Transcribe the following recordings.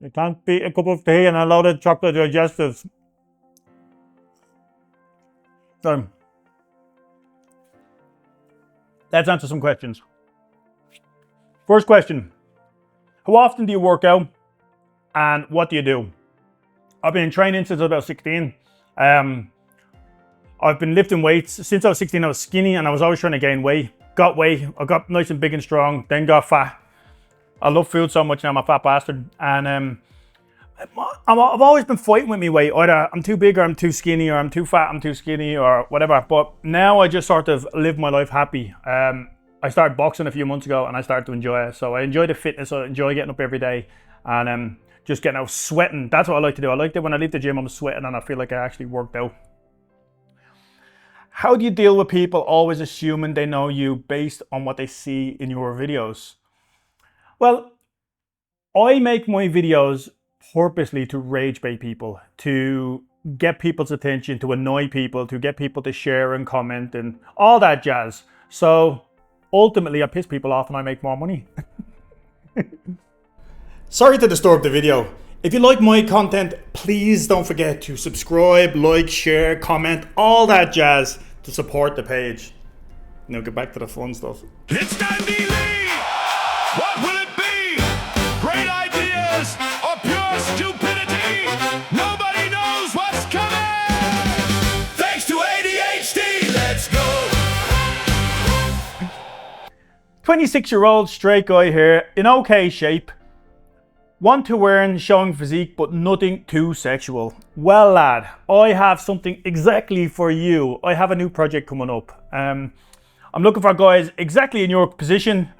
You can't beat a cup of tea and a load of chocolate digestives. So, let's answer some questions. First question. How often do you work out and what do you do? I've been training since I was about 16. I've been lifting weights. Since I was 16, I was skinny and I was always trying to gain weight. Got weight, I got nice and big and strong, then got fat. I love food so much now, I'm a fat bastard. And I've always been fighting with me weight. Either I'm too big or I'm too skinny, or I'm too fat, I'm too skinny, or whatever. But now I just sort of live my life happy. I started boxing a few months ago and I started to enjoy it. So I enjoy the fitness, I enjoy getting up every day and just getting out sweating. That's what I like to do. I like that when I leave the gym, I'm sweating and I feel like I actually worked out. How do you deal with people always assuming they know you based on what they see in your videos? Well, I make my videos purposely to rage bait people, to get people's attention, to annoy people, to get people to share and comment and all that jazz. So ultimately, I piss people off and I make more money. Sorry to disturb the video. If you like my content, please don't forget to subscribe, like, share, comment, all that jazz to support the page. Now get back to the fun stuff. It's Dandy Lee! What will it be? Great ideas or pure stupidity? Nobody knows what's coming! Thanks to ADHD, let's go! 26-year-old straight guy here, in okay shape. Want to earn showing physique, but nothing too sexual. Well, lad, I have something exactly for you. I have a new project coming up. I'm looking for guys exactly in your position,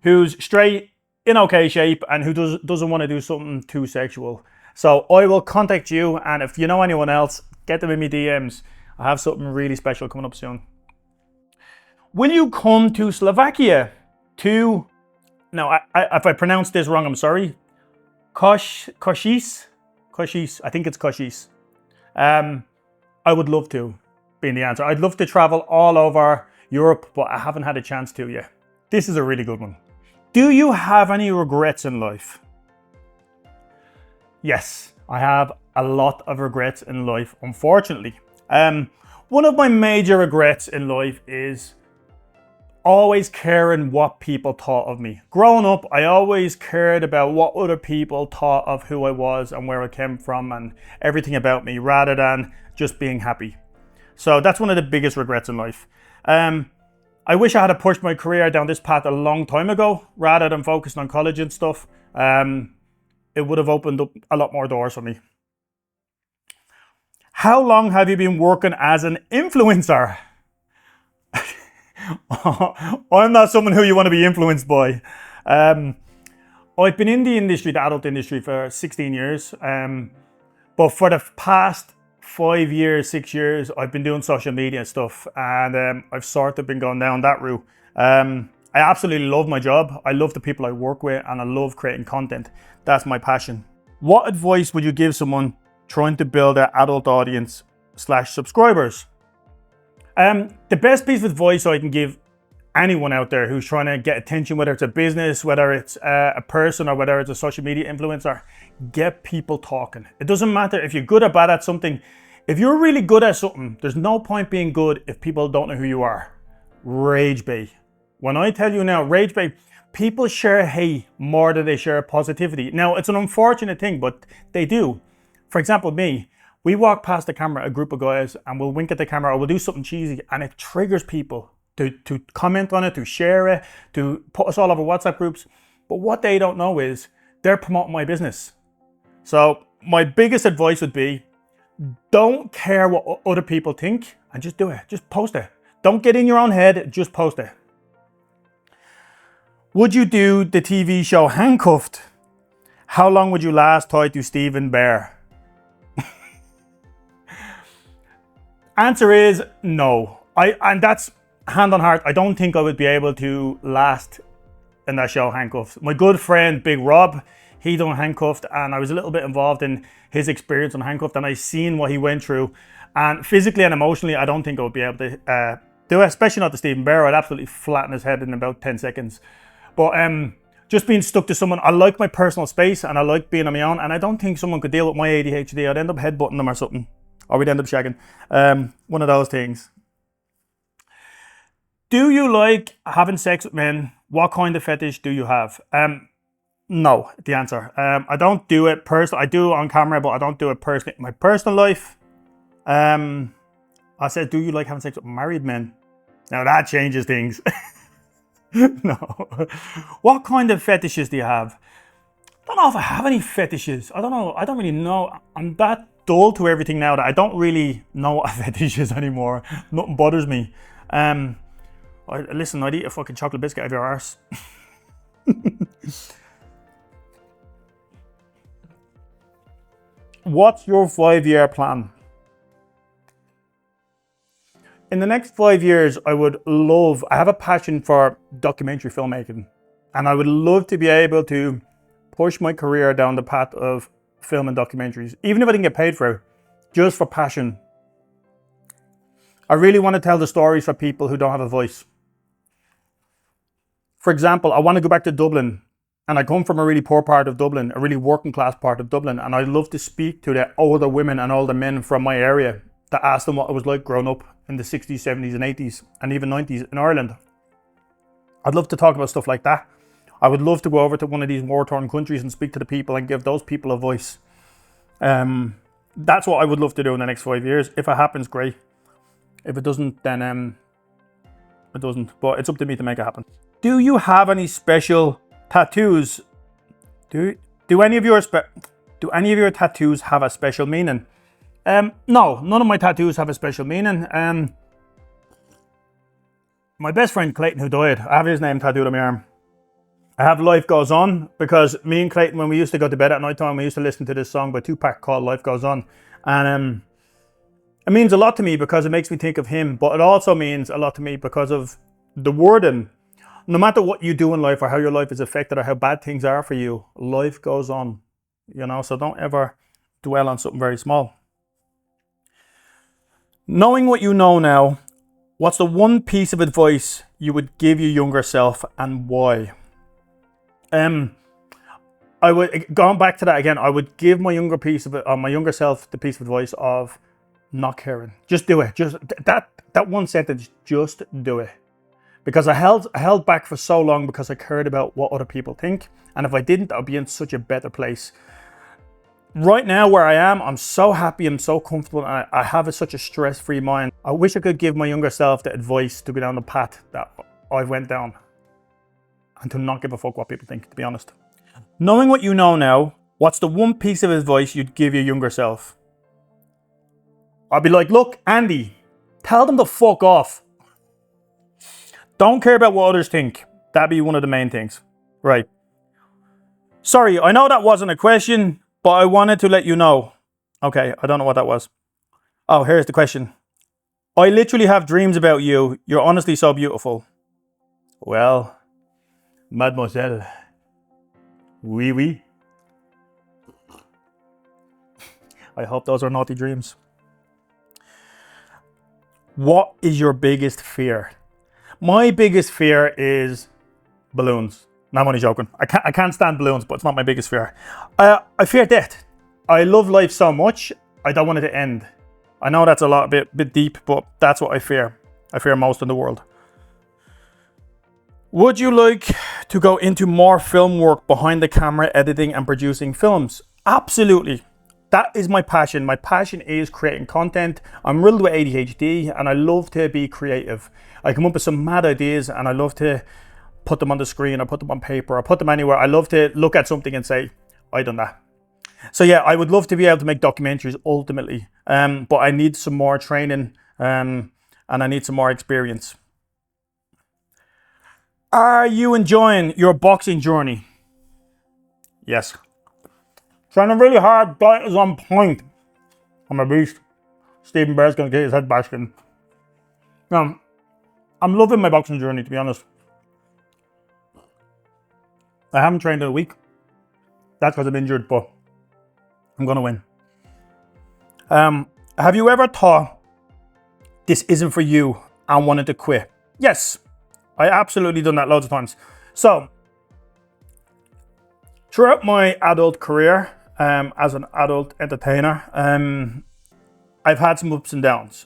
who's straight, in okay shape, and who doesn't want to do something too sexual. So I will contact you, and if you know anyone else, get them in my DMs. I have something really special coming up soon. Will you come to Slovakia to... Now, if I pronounce this wrong, I'm sorry. Košice? I think it's Košice. I would love to, being the answer. I'd love to travel all over Europe, but I haven't had a chance to yet. This is a really good one. Do you have any regrets in life? Yes, I have a lot of regrets in life, unfortunately. One of my major regrets in life is always caring what people thought of me. Growing up, I always cared about what other people thought of who I was and where I came from and everything about me, rather than just being happy. So that's one of the biggest regrets in life. I wish I had pushed my career down this path a long time ago, rather than focusing on college and stuff. It would have opened up a lot more doors for me. How long have you been working as an influencer? I'm not someone who you want to be influenced by. I've been in the industry, the adult industry, for 16 years. But for the past 5 years, 6 years, I've been doing social media stuff, and I've sort of been going down that route. I absolutely love my job. I love the people I work with, and I love creating content. That's my passion. What advice would you give someone trying to build an adult audience / subscribers? The best piece of advice I can give anyone out there who's trying to get attention, whether it's a business, whether it's a person, or whether it's a social media influencer, get people talking. It doesn't matter if you're good or bad at something. If you're really good at something, there's no point being good if people don't know who you are. Rage bait. When I tell you now, rage bait, people share hate more than they share positivity. Now, it's an unfortunate thing, but they do. For example, me. We walk past the camera, a group of guys, and we'll wink at the camera or we'll do something cheesy, and it triggers people to comment on it, to share it, to put us all over WhatsApp groups. But what they don't know is they're promoting my business. So my biggest advice would be, don't care what other people think and just do it. Just post it. Don't get in your own head, just post it. Would you do the TV show Handcuffed? How long would you last tied to Stephen Bear? Answer is no. And that's hand on heart. I don't think I would be able to last in that show, Handcuffed. My good friend, Big Rob, he done Handcuffed, and I was a little bit involved in his experience on Handcuffed, and I seen what he went through. And physically and emotionally, I don't think I would be able to do it, especially not to Stephen Bear. I'd absolutely flatten his head in about 10 seconds. But just being stuck to someone. I like my personal space and I like being on my own, and I don't think someone could deal with my ADHD. I'd end up headbutting them or something, or we'd end up shagging. One of those things. Do you like having sex with men? What kind of fetish do you have? No, the answer. I don't do it personally. I do it on camera, but I don't do it personally in my personal life. I said, do you like having sex with married men? Now that changes things. No. What kind of fetishes do you have? I don't know if I have any fetishes. I don't know. I don't really know. I'm that dull to everything now that I don't really know what a fetish is anymore. Nothing bothers me. Listen, I'd eat a fucking chocolate biscuit out of your arse. What's your 5-year plan? In the next 5 years, I have a passion for documentary filmmaking, and I would love to be able to push my career down the path of film and documentaries, even if I didn't get paid for it, just for passion. I really want to tell the stories for people who don't have a voice. For example, I want to go back to Dublin, and I come from a really poor part of Dublin, a really working class part of Dublin, and I'd love to speak to the older women and older men from my area to ask them what it was like growing up in the 60s, 70s and 80s and even 90s in Ireland. I'd love to talk about stuff like that. I would love to go over to one of these war-torn countries and speak to the people and give those people a voice. That's what I would love to do in the next 5 years. If it happens, great. If it doesn't, then it doesn't. But it's up to me to make it happen. Do you have any special tattoos? Do any of your tattoos have a special meaning? No, none of my tattoos have a special meaning. My best friend Clayton, who died, I have his name tattooed on my arm. I have Life Goes On because me and Clayton, when we used to go to bed at night time, we used to listen to this song by Tupac called Life Goes On. And it means a lot to me because it makes me think of him, but it also means a lot to me because of the wording. No matter what you do in life or how your life is affected or how bad things are for you, life goes on, so don't ever dwell on something very small. Knowing what you know now, what's the one piece of advice you would give your younger self and why? Going back to that again, I would give my younger self the piece of advice of not caring. Just do it. Just that one sentence, just do it. Because I held back for so long because I cared about what other people think. And if I didn't, I'd be in such a better place. Right now where I am, I'm so happy, I'm so comfortable, and I have such a stress-free mind. I wish I could give my younger self the advice to go down the path that I went down and to not give a fuck what people think, to be honest. Knowing what you know now, what's the one piece of advice you'd give your younger self? I'd be like, look, Andy, tell them to fuck off. Don't care about what others think. That'd be one of the main things. Right. Sorry, I know that wasn't a question, but I wanted to let you know. Okay, I don't know what that was. Oh, here's the question. I literally have dreams about you. You're honestly so beautiful. Well, mademoiselle. Oui, oui. I hope those are naughty dreams. What is your biggest fear? My biggest fear is balloons. No, I'm only joking. I can't stand balloons, but it's not my biggest fear. I fear death. I love life so much, I don't want it to end. I know that's a bit deep, but that's what I fear. I fear most in the world. Would you like to go into more film work behind the camera, editing and producing films? Absolutely. That is my passion. My passion is creating content. I'm riddled with ADHD and I love to be creative. I come up with some mad ideas and I love to put them on the screen or put them on paper or put them anywhere. I love to look at something and say, I done that. So yeah, I would love to be able to make documentaries ultimately, but I need some more training and I need some more experience. Are you enjoying your boxing journey? Yes. Training really hard, diet is on point. I'm a beast. Stephen Bear's gonna get his head bashed in. I'm loving my boxing journey, to be honest. I haven't trained in a week. That's because I'm injured, but I'm gonna win. Have you ever thought this isn't for you and wanted to quit? Yes, I absolutely done that loads of times. So, Throughout my adult career, as an adult entertainer, I've had some ups and downs.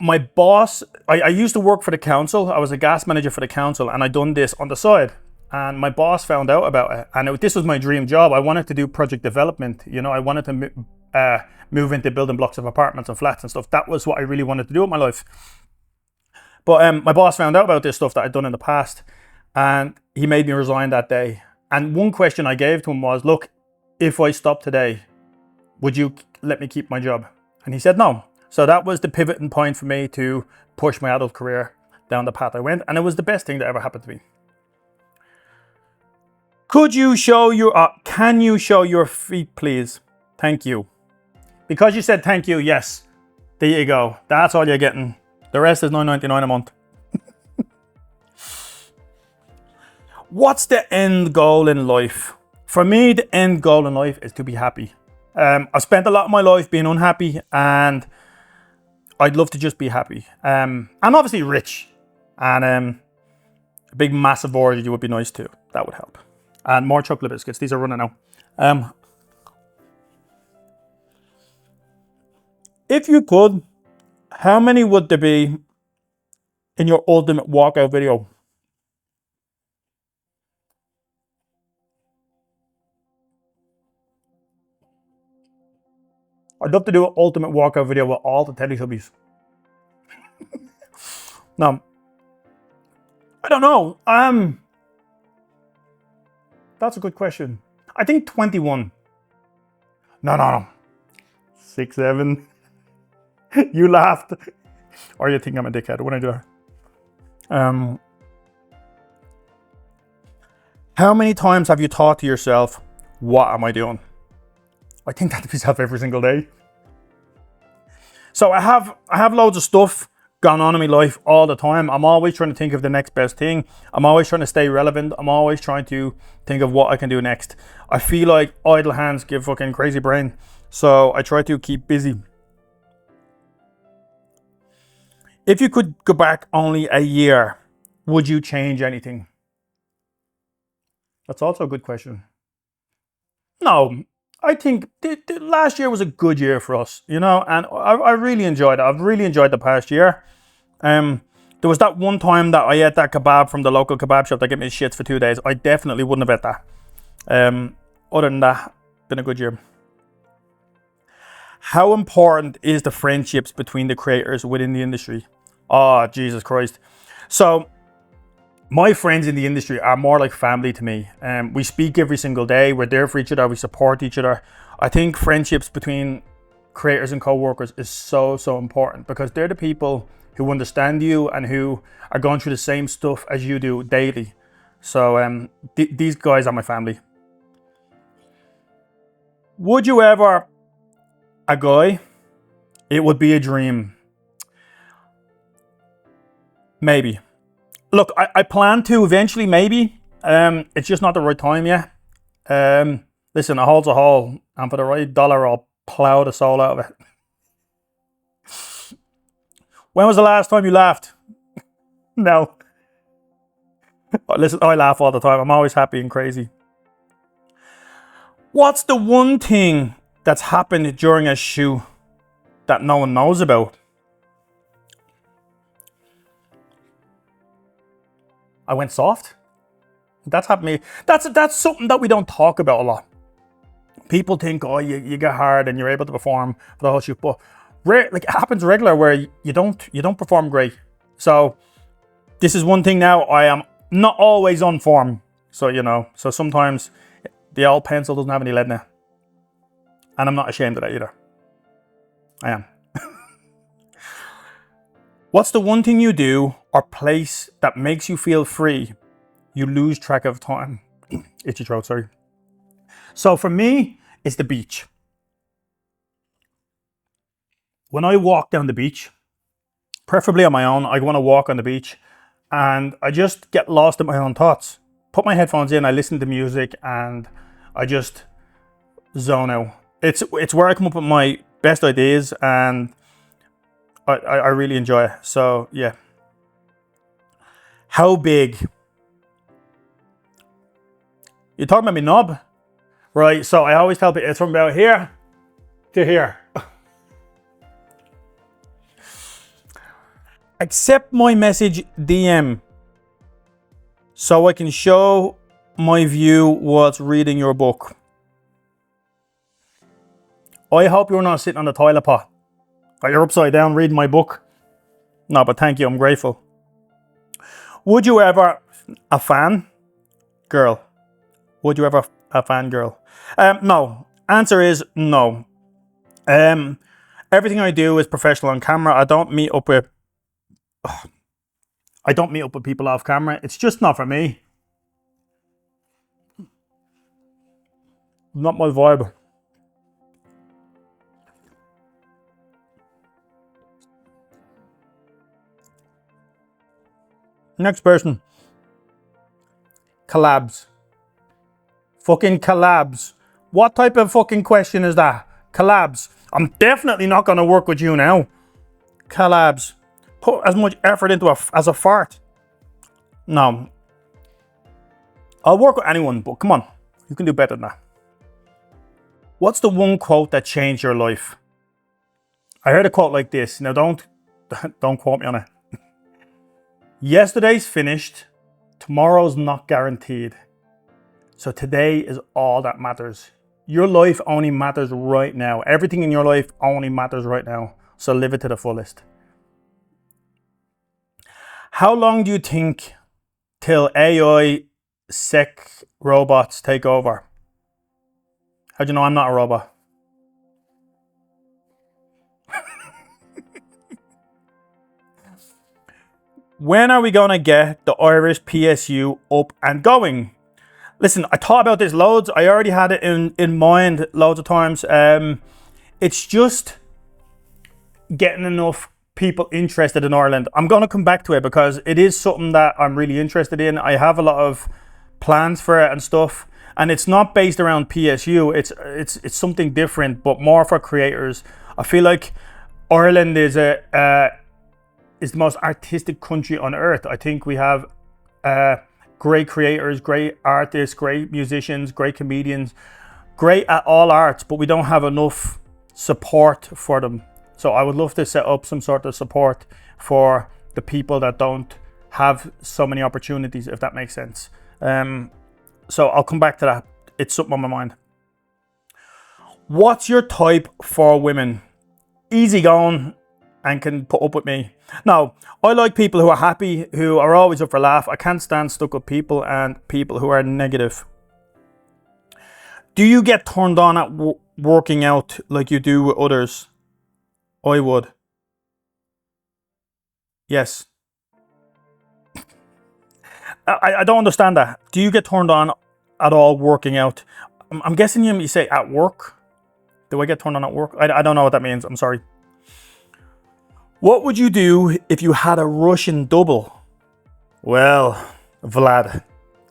My boss, I used to work for the council. I was a gas manager for the council, and I done this on the side. And my boss found out about it, and this was my dream job. I wanted to do project development. You know, I wanted to move into building blocks of apartments and flats and stuff. That was what I really wanted to do with my life. But my boss found out about this stuff that I'd done in the past, and he made me resign that day. And one question I gave to him was, look, if I stop today, would you let me keep my job? And he said no. So that was the pivoting point for me to push my adult career down the path I went. And it was the best thing that ever happened to me. Can you show your feet, please? Thank you. Because you said thank you, yes. There you go. That's all you're getting. The rest is $9.99 a month. What's the end goal in life? For me, the end goal in life is to be happy. I've spent a lot of my life being unhappy, and I'd love to just be happy. And obviously rich. And a big massive orgy would be nice too. That would help. And more chocolate biscuits. These are running out. If you could, how many would there be in your ultimate walkout video? I'd love to do an ultimate walkout video with all the Teletubbies. No, I don't know. That's a good question. I think 21. No. 6, 7. You laughed. Or you think I'm a dickhead when I do that. How many times have you thought to yourself, what am I doing? I think that to myself every single day. So I have loads of stuff going on in my life all the time. I'm always trying to think of the next best thing. I'm always trying to stay relevant. I'm always trying to think of what I can do next. I feel like idle hands give fucking crazy brain. So I try to keep busy. If you could go back only a year, would you change anything? That's also a good question. No, I think the last year was a good year for us, you know, and I really enjoyed it. I've really enjoyed the past year. There was that one time that I ate that kebab from the local kebab shop that gave me shits for 2 days. I definitely wouldn't have ate that. Other than that, been a good year. How important is the friendships between the creators within the industry? Oh, Jesus Christ. So, my friends in the industry are more like family to me. We speak every single day. We're there for each other. We support each other. I think friendships between creators and co-workers is so important, because they're the people who understand you and who are going through the same stuff as you do daily. So these guys are my family. Would you ever a guy? It would be a dream. Maybe. Look, I plan to eventually, maybe. It's just not the right time yet. Listen, a hole's a hole, and for the right dollar, I'll plow the soul out of it. When was the last time you laughed? No. Listen, I laugh all the time. I'm always happy and crazy. What's the one thing that's happened during a shoot that no one knows about? I went soft. That's happened to me. That's something that we don't talk about a lot. People think, oh, you get hard and you're able to perform for the whole shoot, but it happens regular where you don't perform great. So this is one thing now. I am not always on form. So so sometimes the old pencil doesn't have any lead in it, and I'm not ashamed of that either. I am. What's the one thing you do or place that makes you feel free? You lose track of time. Itchy throat, sorry. So for me, it's the beach. When I walk down the beach, preferably on my own, I want to walk on the beach and I just get lost in my own thoughts. Put my headphones in, I listen to music, and I just zone out. It's where I come up with my best ideas, and I really enjoy it. So yeah. How big You're talking about me knob? Right, so I always tell people it's from about here to here. Accept my message DM so I can show my view whilst reading your book. I hope you're not sitting on the toilet pot. Or you're upside down reading my book. No, but thank you, I'm grateful. Would you ever a fan girl? Would you ever a fan girl? No. Answer is no. Everything I do is professional on camera. I don't meet up with people off camera. It's just not for me. Not my vibe. Next person. Collabs. Fucking collabs. What type of fucking question is that? Collabs. I'm definitely not going to work with you now. Collabs. Put as much effort into as a fart. No. I'll work with anyone, but come on. You can do better than that. What's the one quote that changed your life? I heard a quote like this. Now don't quote me on it. Yesterday's finished. Tomorrow's not guaranteed. So today is all that matters. Your life only matters right now. Everything in your life only matters right now. So live it to the fullest. How long do you think till AI sec robots take over? How do you know I'm not a robot? When are we going to get the Irish PSU up and going? Listen, I thought about this loads. I already had it in mind loads of times. It's just getting enough people interested in Ireland. I'm going to come back to it because it is something that I'm really interested in. I have a lot of plans for it and stuff. And it's not based around PSU. It's something different, but more for creators. I feel like Ireland is is the most artistic country on earth. I think we have great creators, great artists, great musicians, great comedians, great at all arts, but we don't have enough support for them. So I would love to set up some sort of support for the people that don't have so many opportunities, if that makes sense. So I'll come back to that. It's something on my mind. What's your type for women? Easy going and can put up with me. Now, I like people who are happy, who are always up for a laugh. I can't stand stuck with people and people who are negative. Do you get turned on at working out like you do with others? I would. Yes. I don't understand that. Do you get turned on at all working out? I'm guessing you say at work. Do I get turned on at work? I don't know what that means. I'm sorry. What would you do if you had a Russian double? Well, Vlad,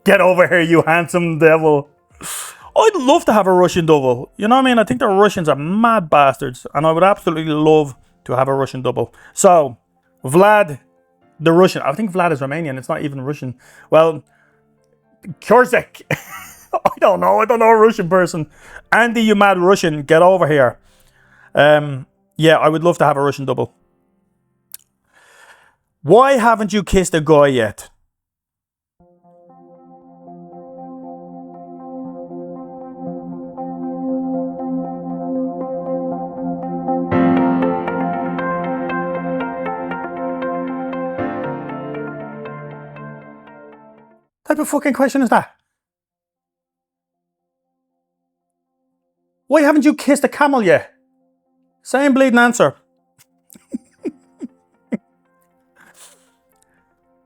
get over here, you handsome devil. I'd love to have a Russian double. You know what I mean? I think the Russians are mad bastards, and I would absolutely love to have a Russian double. So, Vlad, the Russian. I think Vlad is Romanian. It's not even Russian. Well, Kurzek. I don't know a Russian person. Andy, you mad Russian, get over here. Yeah, I would love to have a Russian double. Why haven't you kissed a guy yet? What type of fucking question is that? Why haven't you kissed a camel yet? Same bleeding answer.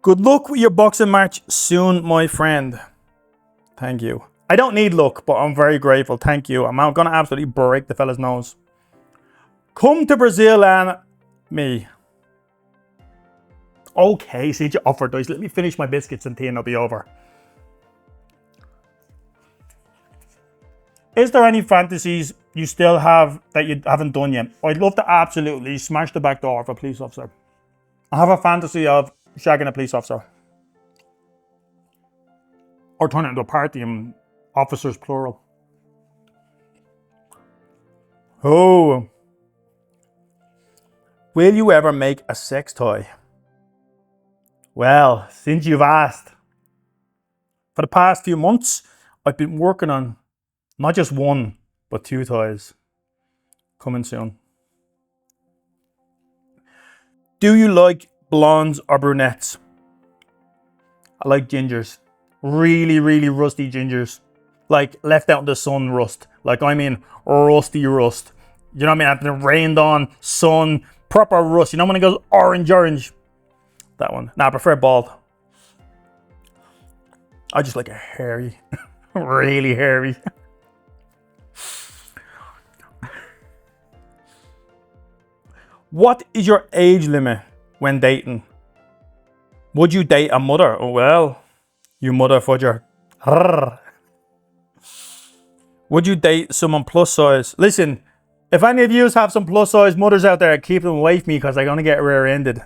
Good luck with your boxing match soon, my friend. Thank you. I don't need luck, but I'm very grateful. Thank you. I'm going to absolutely break the fella's nose. Come to Brazil and me. Okay, see you offered those. Let me finish my biscuits and tea and it'll be over. Is there any fantasies you still have that you haven't done yet? I'd love to absolutely smash the back door of a police officer. I have a fantasy of shagging a police officer. Or turn it into a party and Officers, plural. Oh. Will you ever make a sex toy? Well, since you've asked, for the past few months, I've been working on not just one, but 2 toys. Coming soon. Do you like blondes or brunettes? I like gingers. Really, really rusty gingers. Like left out in the sun rust. Like I mean rusty rust. You know what I mean? I've been rained on, sun, proper rust. You know when it goes orange? That one. Nah, I prefer bald. I just like a hairy. Really hairy. What is your age limit when dating? Would you date a mother? Oh, well, you mother fudger. Would you date someone plus size? Listen, if any of you have some plus size mothers out there, keep them away from me because I'm going to get rear-ended.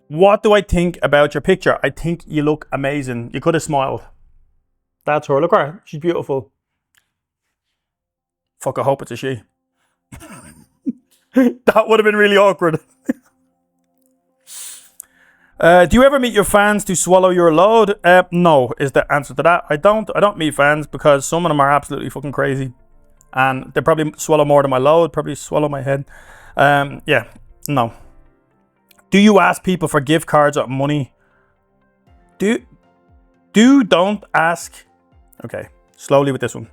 What do I think about your picture? I think you look amazing. You could have smiled. That's her. Look at her. She's beautiful. Fuck, I hope it's a she. That would have been really awkward. Do you ever meet your fans to swallow your load? No, is the answer to that. I don't meet fans because some of them are absolutely fucking crazy. And they probably swallow more than my load, probably swallow my head. Yeah, no. Do you ask people for gift cards or money? Don't ask. Okay, slowly with this one.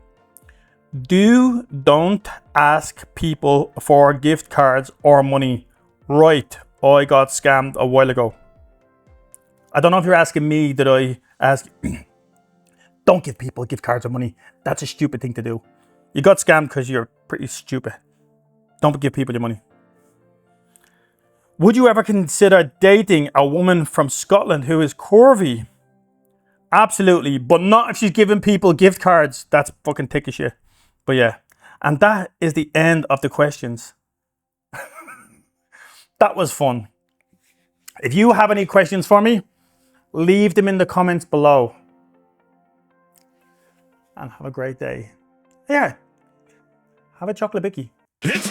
Don't ask people for gift cards or money. Right, I got scammed a while ago. I don't know if you're asking me, did I ask? Don't give people gift cards or money. That's a stupid thing to do. You got scammed because you're pretty stupid. Don't give people your money. Would you ever consider dating a woman from Scotland who is curvy? Absolutely, but not if she's giving people gift cards. That's fucking thick as shit. But yeah, and that is the end of the questions. That was fun. If you have any questions for me, leave them in the comments below. And have a great day. Yeah, have a chocolate bicky. It's